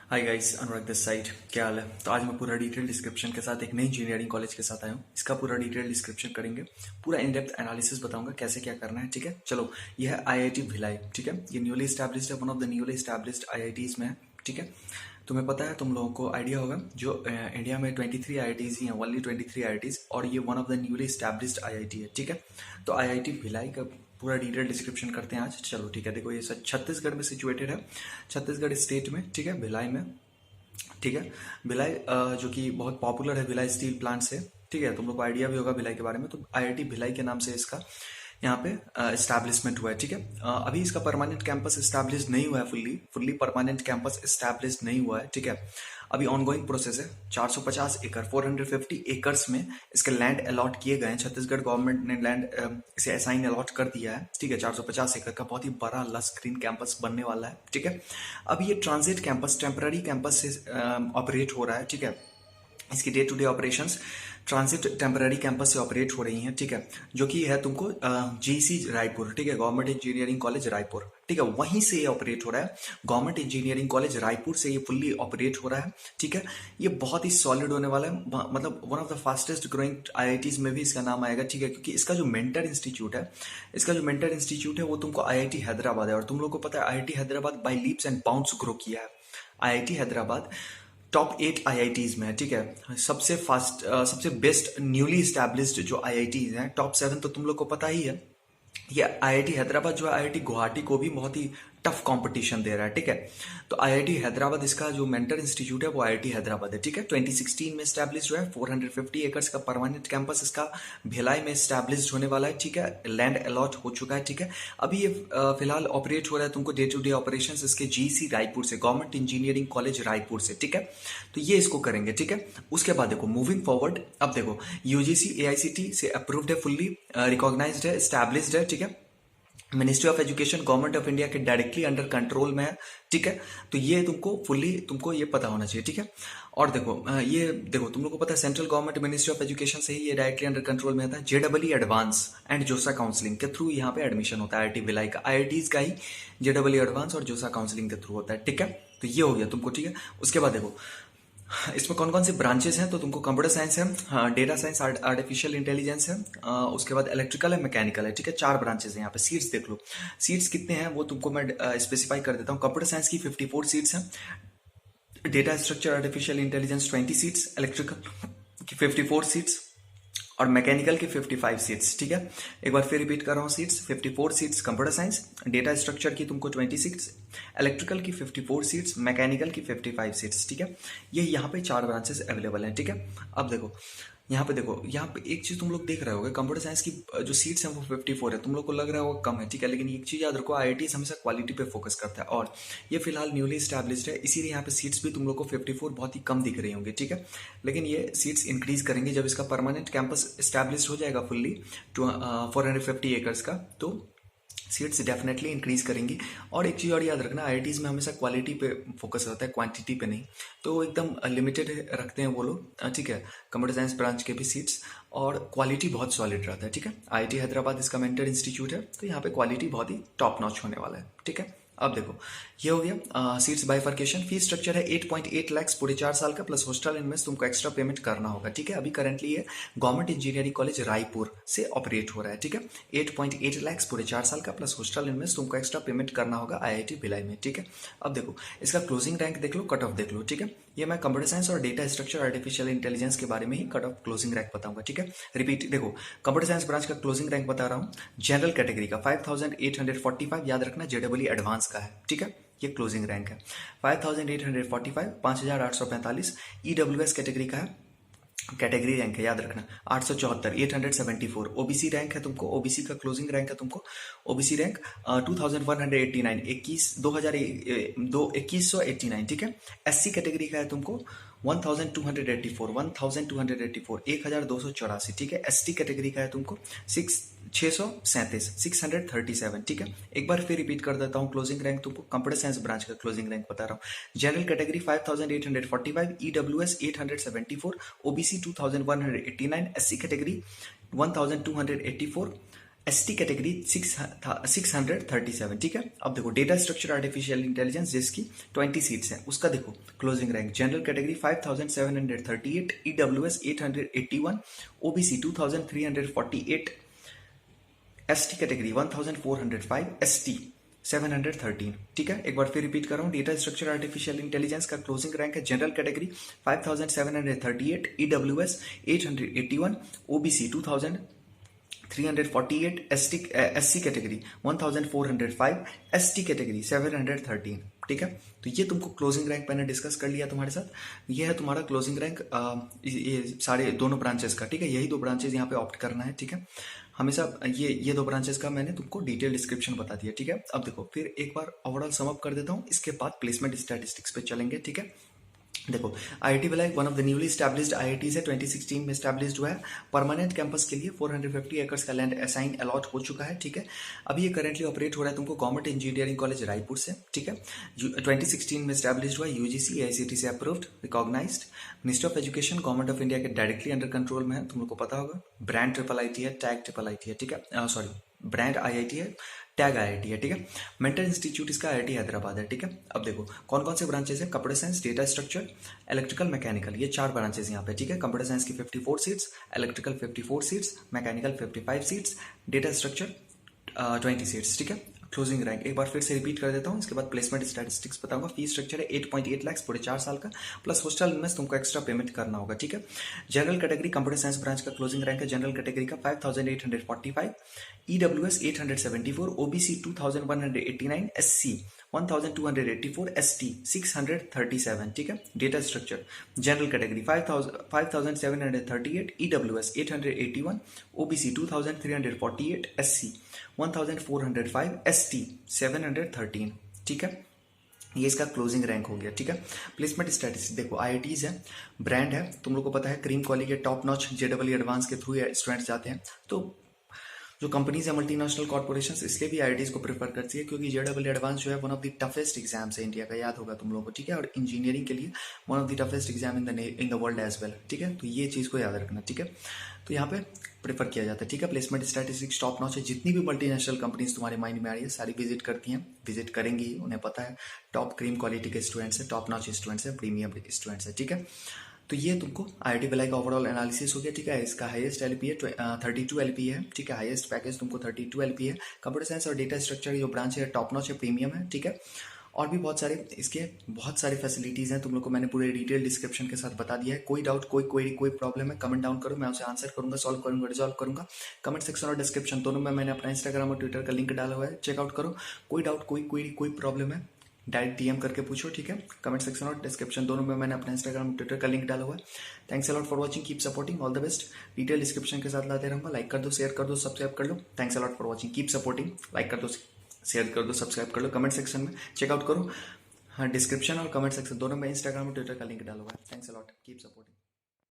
Hi guys, Anurag this side. क्या हाल है? तो आज मैं पूरा डिटेल डिस्क्रिप्शन के साथ एक नई इंजीनियरिंग कॉलेज के साथ आया हूँ। इसका पूरा डिटेल डिस्क्रिप्शन करेंगे, पूरा इन डेप्थ एनालिसिस बताऊंगा कैसे क्या करना है। ठीक है, चलो। यह है आईआईटी भिलाई। ठीक है, ये न्यूली स्टैब्लिश्ड है, one of the newly established IITs में है। ठीक है, तुम्हें पता है, तुम लोगों को आइडिया होगा, जो इंडिया में 23 आईआईटीज ही हैं, ओनली 23 आईआईटीज, और ये one of the newly established IIT है। ठीक है, तो आईआईटी भिलाई का पूरा डिटेल डिस्क्रिप्शन करते हैं आज। चलो ठीक है, देखो ये छत्तीसगढ़ में सिचुएटेड है, छत्तीसगढ़ स्टेट में। ठीक है, भिलाई में। ठीक है, भिलाई जो कि बहुत पॉपुलर है, भिलाई स्टील प्लांट से। ठीक है, तुम लोग को आइडिया भी होगा भिलाई के बारे में। तो आईआईटी भिलाई के नाम से इसका यहाँ पे एस्टैब्लिशमेंट हुआ है। ठीक है, अभी इसका परमानेंट कैंपस एस्टैब्लिश नहीं हुआ है, fully fully permanent campus establish नहीं हुआ है। ठीक है, अभी ऑनगोइंग प्रोसेस है। 450 एकड़, 450 एकर्स में इसके लैंड अलॉट किए गए हैं। छत्तीसगढ़ गवर्नमेंट ने लैंड इसे असाइन अलॉट कर दिया है। ठीक है, 450 एकड़ का बहुत ही बड़ा लस ग्रीन कैंपस बनने वाला है। ठीक है, अभी ये ट्रांजिट कैंपस, टेम्पररी कैंपस से ऑपरेट हो रहा है। ठीक है, इसकी day to day operations transit temporary campus से ऑपरेट हो रही हैं। ठीक है, जो कि है तुमको जीसी रायपुर। ठीक है, गवर्नमेंट इंजीनियरिंग कॉलेज रायपुर। ठीक है, वहीं से ये ऑपरेट हो रहा है। गवर्नमेंट इंजीनियरिंग कॉलेज रायपुर से ये फुल्ली ऑपरेट हो रहा है। ठीक है, ये बहुत ही सॉलिड होने वाला है, मतलब one of the fastest growing IITs में भी इसका नाम आएगा। ठीक है, क्योंकि इसका जो मेंटर इंस्टीट्यूट है, वो तुमको आईआईटी हैदराबाद है। और तुम लोग को पता है, IIT Hyderabad by leaps and bounds grow किया है। आईआईटी हैदराबाद टॉप 8 आईआईटीज में है। ठीक है, सबसे फास्ट, सबसे बेस्ट न्यूली स्टैब्लिश्ड जो आईआईटीज हैं, टॉप 7 तो तुम लोग को पता ही है। ये आईआईटी हैदराबाद जो है, आईआईटी गुवाहाटी को भी बहुत ही टफ कंपटीशन दे रहा है। ठीक है, तो आईआईटी हैदराबाद, इसका जो मेंटर इंस्टीट्यूट है वो आईआईटी हैदराबाद है। ठीक है, 2016 में स्टैब्लिश हुआ है। 450 एकर्स का परमानेंट कैंपस इसका भिलाई में स्टैब्लिश होने वाला है। ठीक है, लैंड अलॉट हो चुका है। ठीक है, अभी ये फिलहाल ऑपरेट हो रहा है तुमको डे टू डे ऑपरेशंस इसके जीसी रायपुर से, गवर्नमेंट इंजीनियरिंग कॉलेज रायपुर से। ठीक है, तो ये इसको करेंगे। ठीक है, उसके बाद देखो मूविंग फॉरवर्ड, अब देखो यूजीसी एआईसीटी से अप्रूव्ड है, फुल्ली रिकॉग्नाइज्ड है, स्टैब्लिश्ड है। ठीक है, ministry of education government of India के डायरेक्टली अंडर कंट्रोल में है। ठीक है, तो ये तुमको ये पता होना चाहिए। ठीक है, और देखो ये देखो, तुम लोग को पता है, central government ministry of education से ही ये डायरेक्टली अंडर कंट्रोल में आता है। जेडबलई एडवांस एंड जोसा काउंसलिंग के थ्रू यहाँ पे एडमिशन होता है। आईआईटी भिलाई का, आईआईटीज का ही जेडबलई एडवांस और जोसा काउंसलिंग के थ्रू होता है। ठीक है, तो ये हो गया तुमको। ठीक है, उसके बाद देखो इसमें कौन कौन से ब्रांचेस हैं, तो तुमको कंप्यूटर साइंस है, हाँ, डेटा साइंस, आर्टिफिशियल इंटेलिजेंस है, उसके बाद इलेक्ट्रिकल है, मैकेनिकल है। ठीक है, 4 ब्रांचेस हैं यहाँ पे। सीट्स देख लो, सीट्स कितने हैं वो तुमको मैं स्पेसिफाई कर देता हूँ। कंप्यूटर साइंस की 54 सीट्स हैं, data structure artificial intelligence 20 seats, electrical की 54 सीट्स, और मैकेनिकल की 55 सीट्स। ठीक है, एक बार फिर रिपीट कर रहा हूँ, seats 54 seats computer science, data structure की तुमको 20 सीट्स, इलेक्ट्रिकल की 54 सीट्स, मैकेनिकल की 55 सीट्स। ठीक है, ये यहाँ पे 4 ब्रांचेस अवेलेबल हैं। ठीक है, अब देखो यहाँ पे, देखो यहाँ पे एक चीज तुम लोग देख रहे होगे, कंप्यूटर साइंस की जो सीट्स हैं वो 54 है। तुम लोग को लग रहा होगा कम है। ठीक है, लेकिन एक चीज याद रखो, आईआईटी हमेशा क्वालिटी पे फोकस करता है, और ये फिलहाल न्यूली स्टैब्लिश्ड है, इसीलिए यहाँ पे सीट्स भी तुम लोग को 54 बहुत ही कम दिख रही होंगी। ठीक है, लेकिन ये सीट्स इंक्रीज करेंगे जब इसका परमानेंट कैंपस स्टैब्लिश हो जाएगा फुल्ली, 450 एकर्स का, तो सीट्स डेफिनेटली इंक्रीज करेंगी। और एक चीज़ और याद रखना, आईआईटीज में हमेशा क्वालिटी पे फोकस रहता है, क्वांटिटी पे नहीं। तो एकदम लिमिटेड रखते हैं वो लोग। ठीक है, कंप्यूटर साइंस ब्रांच के भी सीट्स, और क्वालिटी बहुत सॉलिड रहता है। ठीक है, आईआईटी हैदराबाद इसका मेंटर इंस्टीट्यूट है, तो यहाँ पे क्वालिटी बहुत ही टॉप नॉच होने वाला है। ठीक है, अब देखो ये हो गया सीट्स बाइफर्केशन। फीस स्ट्रक्चर है 8.8 लाख पूरे 4 साल का, प्लस हॉस्टल इन्वेस्ट तुमको एक्स्ट्रा पेमेंट करना होगा। ठीक है, अभी करंटली ये गवर्नमेंट इंजीनियरिंग कॉलेज रायपुर से ऑपरेट हो रहा है। ठीक है, 8.8 लाख पूरे 4 साल का, प्लस हॉस्टल इन्वेस्ट तुमको एक्स्ट्रा पेमेंट करना होगा आईआईटी भिलाई में। ठीक है, अब देखो इसका क्लोजिंग रैंक देख लो, कट ऑफ देख लो। ठीक है, ये मैं कंप्यूटर साइंस और डेटा स्ट्रक्चर आर्टिफिशियल इंटेलिजेंस के बारे में ही कट ऑफ क्लोजिंग रैंक बताऊंगा। ठीक है, रिपीट देखो, कंप्यूटर साइंस ब्रांच का क्लोजिंग रैंक बता रहा हूँ। जनरल कैटेगरी का 5845, याद रखना जेडबलई एडवांस का है। ठीक है, ये क्लोजिंग रैंक है 5845, 5845। ईडब्ल्यूएस कैटेगरी का है, कैटेगरी रैंक है, याद रखना 874, 874। ओबीसी रैंक है तुमको, ओबीसी का क्लोजिंग रैंक है तुमको, ओबीसी रैंक 2189, 2189। ठीक है, एससी कैटेगरी का है तुमको 1284, 1284। ठीक है, एसटी कैटेगरी का है तुमको 637। ठीक है, एक बार फिर रिपीट कर देता हूँ क्लोजिंग रैंक तुमको, कंप्यूटर साइंस ब्रांच का क्लोजिंग रैंक बता रहा हूँ। General category 5845, EWS 874, OBC 2189, SC category 1284, ST category 637, ठीक है। अब देखो डेटा स्ट्रक्चर आर्टिफिशियल इंटेलिजेंस जिसकी 20 सीट्स हैं, उसका देखो closing rank. General category 5738, EWS 881, OBC 2348, ST category 1405, ST 713, ठीक है। एक बार फिर रिपीट कर रहा हूँ, डेटा स्ट्रक्चर आर्टिफिशियल इंटेलिजेंस का क्लोजिंग रैंक है general category 5738, EWS 881, OBC 2348, SC category 1405, ST category 713, ठीक है। तो ये तुमको क्लोजिंग रैंक मैंने डिस्कस कर लिया तुम्हारे साथ। ये है तुम्हारा क्लोजिंग रैंक ये सारे दोनों ब्रांचेस का, ठीक है। यही दो ब्रांचेस यहाँ पे ऑप्ट करना है, ठीक है। हमेशा ये दो ब्रांचेस का मैंने तुमको डिटेल डिस्क्रिप्शन बता दिया, ठीक है। अब देखो फिर एक बार ओवरऑल समअप कर देता हूँ, इसके बाद प्लेसमेंट स्टैटिस्टिक्स पे चलेंगे, ठीक है। देखो IIT Bhilai one of the newly established IITs है, 2016 में स्टैब्लिश्ड हुआ है। परमानेंट कैंपस के लिए 450 एकर्स का लैंड असाइन अलॉट हो चुका है, ठीक है। अभी ये करेंटली ऑपरेट हो रहा है तुमको गवर्नमेंट इंजीनियरिंग कॉलेज रायपुर से, ठीक है। 2016 में स्टैब्लिश्ड हुआ, यूजीसी एआईसीटी से approved, recognised, ministry of education government of India के डायरेक्टली अंडर कंट्रोल में है, तुम लोग को पता होगा। ब्रांड ट्रिपल आईटी है, टैग ट्रिपल आईटी है, ठीक है। सॉरी ब्रांड आईआईटी है, टैग आईआईटी है, ठीक है। मेंटल इंस्टीट्यूट इसका आईआईटी हैदराबाद है, ठीक है। अब देखो कौन कौन से ब्रांचेस है, computer science, data structure, electrical, mechanical, ये 4 ब्रांचेस यहाँ पे, ठीक है। कंप्यूटर साइंस की 54 seats, electrical 54 seats, mechanical 55 seats, data structure 20 seats, ठीक है। क्लोजिंग रैंक एक बार फिर से रिपीट कर देता हूँ, इसके बाद प्लेसमेंट स्टैटिस्टिक्स बताऊंगा। फीस स्ट्रक्चर है 8.8 लाख पूरे 4 साल का, प्लस हॉस्टल मेस तुमको एक्स्ट्रा पेमेंट करना होगा, ठीक है। General category computer science branch का क्लोजिंग रैंक है जनरल कैटेगरी का 5845, ईडब्ल्यूएस 874, ओबीसी 2189, एससी 1284, एसटी 637, ठीक है। Data structure general category 5738, EWS 881, OBC 2348, SC 1405, ST 713, ठीक है। ये इसका क्लोजिंग रैंक हो गया, ठीक है। प्लेसमेंट स्टैटिस्टिक्स देखो, आईआईटीज है, ब्रांड है, तुम लोग को पता है क्रीम क्वालिटी के टॉप नॉच जेडब्ल्यू एडवांस के थ्रू स्टूडेंट्स जाते हैं। तो जो कंपनीज है मल्टीनेशनल कॉर्पोरेशंस इसलिए भी आईआईटीज को प्रेफर करती है क्योंकि जेडब्ल्यू एडवांस जो है one of the toughest exams है इंडिया का, याद होगा तुम लोगों को, ठीक है। और इंजीनियरिंग के लिए one of the toughest exam in the world as well, ठीक है। तो ये चीज़ को याद रखना, ठीक है। तो यहाँ पे प्रेफर किया जाता है, ठीक है। प्लेसमेंट स्टैटिस्टिक्स टॉप नॉच है, जितनी भी मल्टीनेशनल कंपनीज तुम्हारे माइंड में आ रही है सारी विजिट करती हैं, विजिट करेंगी, उन्हें पता है टॉप क्रीम क्वालिटी के स्टूडेंट्स है, टॉप नॉच स्टूडेंट्स है, प्रीमियम स्टूडेंट्स है, ठीक है। तो ये तुमको आईआईटी भिलाई का ओवरऑल एनालिसिस हो गया, ठीक है। इसका हाईएस्ट एलपी है 32 एलपी है, ठीक है। हाईएस्ट पैकेज तुमको 32 एलपी है। कंप्यूटर साइंस और डेटा स्ट्रक्चर जो ब्रांच है टॉप नॉच है, प्रीमियम है, ठीक है। और भी बहुत सारे इसके बहुत सारी फैसिलिटीज़ हैं, तुम लोग को मैंने पूरे डिटेल डिस्क्रिप्शन के साथ बता दिया है। कोई डाउट, कोई प्रॉब्लम है, कमेंट डाउन करो, मैं उसे आंसर करूंगा, सॉल्व करूंगा, रिजॉल्व करूंगा। कमेंट सेक्शन और डिस्क्रिप्शन दोनों में मैंने अपना इंस्टाग्राम और ट्विटर का लिंक डाला हुआ है, चेकआउट करो। कोई डाउट, कोई प्रॉब्लम है, डायरेक्ट डीएम करके पूछो, ठीक है। कमेंट सेक्शन और डिस्क्रिप्शन दोनों में मैंने अपना इंस्टाग्राम ट्विटर का लिंक डाला हुआ है। Thanks a lot for watching, keep supporting, all the best. Detail description के साथ लाते रहूंगा, लाइक कर दो, शेयर कर दो, सब्सक्राइब कर लो। Thanks a lot for watching, keep supporting, like कर दो, शेयर कर दो, सब्सक्राइब कर लो। कमेंट सेक्शन में चेकआउट करो, हाँ, डिस्क्रिप्शन और कमेंट सेक्शन दोनों में इंस्टाग्राम और ट्विटर का लिंक डाला हुआ है। Thanks a lot, keep supporting.